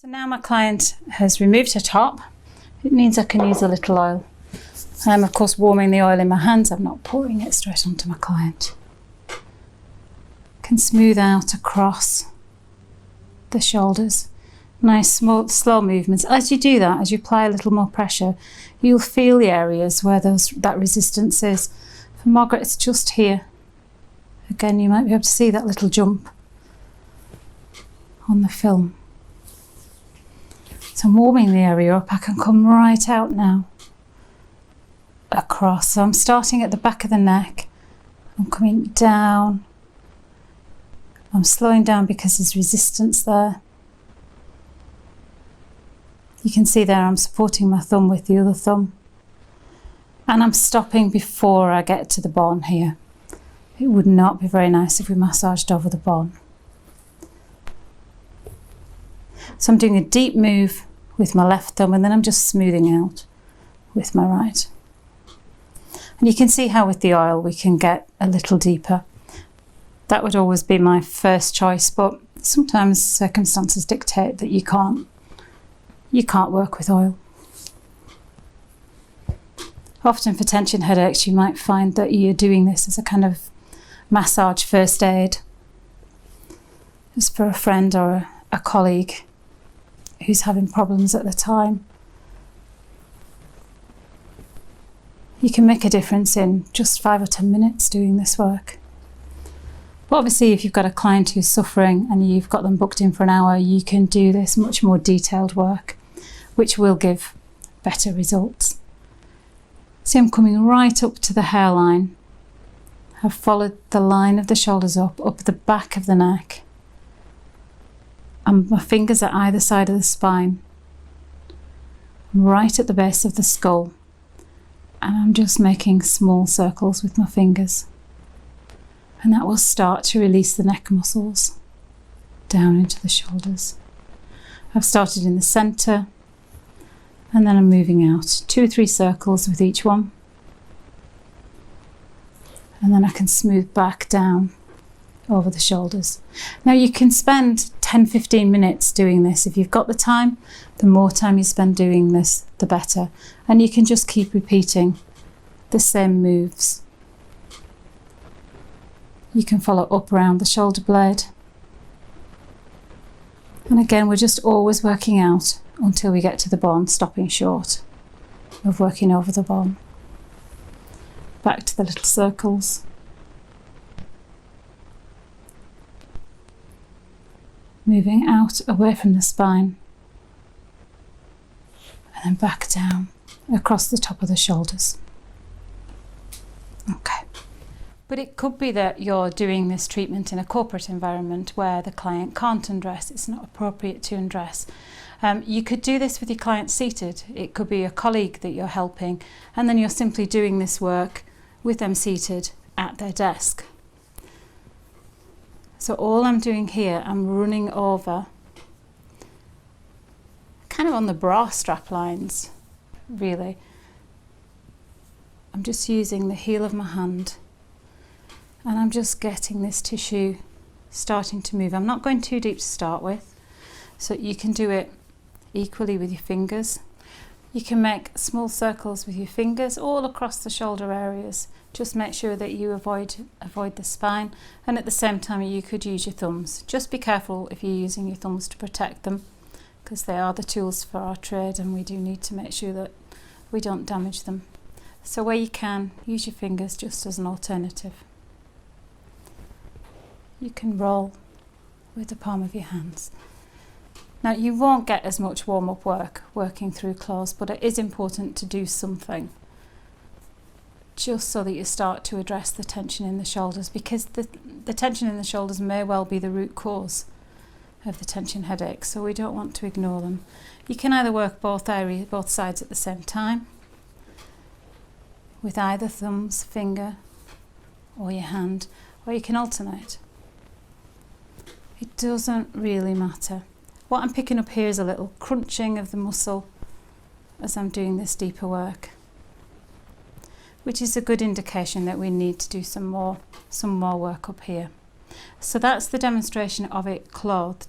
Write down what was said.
So now my client has removed her top. It means I can use a little oil. I'm of course warming the oil in my hands. I'm not pouring it straight onto my client. Can smooth out across the shoulders. Nice small, slow movements. As you do that, as you apply a little more pressure, you'll feel the areas where that resistance is. For Margaret, it's just here. Again, you might be able to see that little jump on the film. So I'm warming the area up. I can come right out now across. So I'm starting at the back of the neck. I'm coming down. I'm slowing down because there's resistance there. You can see there I'm supporting my thumb with the other thumb. And I'm stopping before I get to the bone here. It would not be very nice if we massaged over the bone. So I'm doing a deep move with my left thumb and then I'm just smoothing out with my right. And you can see how with the oil we can get a little deeper. That would always be my first choice, but sometimes circumstances dictate that you can't work with oil. Often for tension headaches you might find that you're doing this as a kind of massage first aid. Just for a friend or a colleague who's having problems at the time. You can make a difference in just 5 or 10 minutes doing this work. But obviously if you've got a client who's suffering and you've got them booked in for an hour, you can do this much more detailed work, which will give better results. See, I'm coming right up to the hairline. I've followed the line of the shoulders up the back of the neck. And my fingers are either side of the spine, right at the base of the skull. And I'm just making small circles with my fingers. And that will start to release the neck muscles down into the shoulders. I've started in the centre and then I'm moving out 2 or 3 circles with each one. And then I can smooth back down over the shoulders. Now you can spend 10-15 minutes doing this. If you've got the time, the more time you spend doing this, the better. And you can just keep repeating the same moves. You can follow up around the shoulder blade. And again, we're just always working out until we get to the bone, stopping short of working over the bone. Back to the little circles. Moving out away from the spine. And then back down across the top of the shoulders. Okay. But it could be that you're doing this treatment in a corporate environment where the client can't undress, it's not appropriate to undress. You could do this with your client seated. It could be a colleague that you're helping, and then you're simply doing this work with them seated at their desk. So all I'm doing here, I'm running over, kind of on the bra strap lines, really. I'm just using the heel of my hand and I'm just getting this tissue starting to move. I'm not going too deep to start with, so you can do it equally with your fingers. You can make small circles with your fingers all across the shoulder areas. Just make sure that you avoid the spine, and at the same time you could use your thumbs. Just be careful if you're using your thumbs to protect them, because they are the tools for our trade and we do need to make sure that we don't damage them. So where you can, use your fingers just as an alternative. You can roll with the palm of your hands. Now you won't get as much warm-up work working through clothes, but it is important to do something just so that you start to address the tension in the shoulders, because the tension in the shoulders may well be the root cause of the tension headache, so we don't want to ignore them. You can either work both sides at the same time with either thumb's finger or your hand, or you can alternate. It doesn't really matter. What I'm picking up here is a little crunching of the muscle as I'm doing this deeper work, which is a good indication that we need to do some more work up here. So that's the demonstration of it clothed.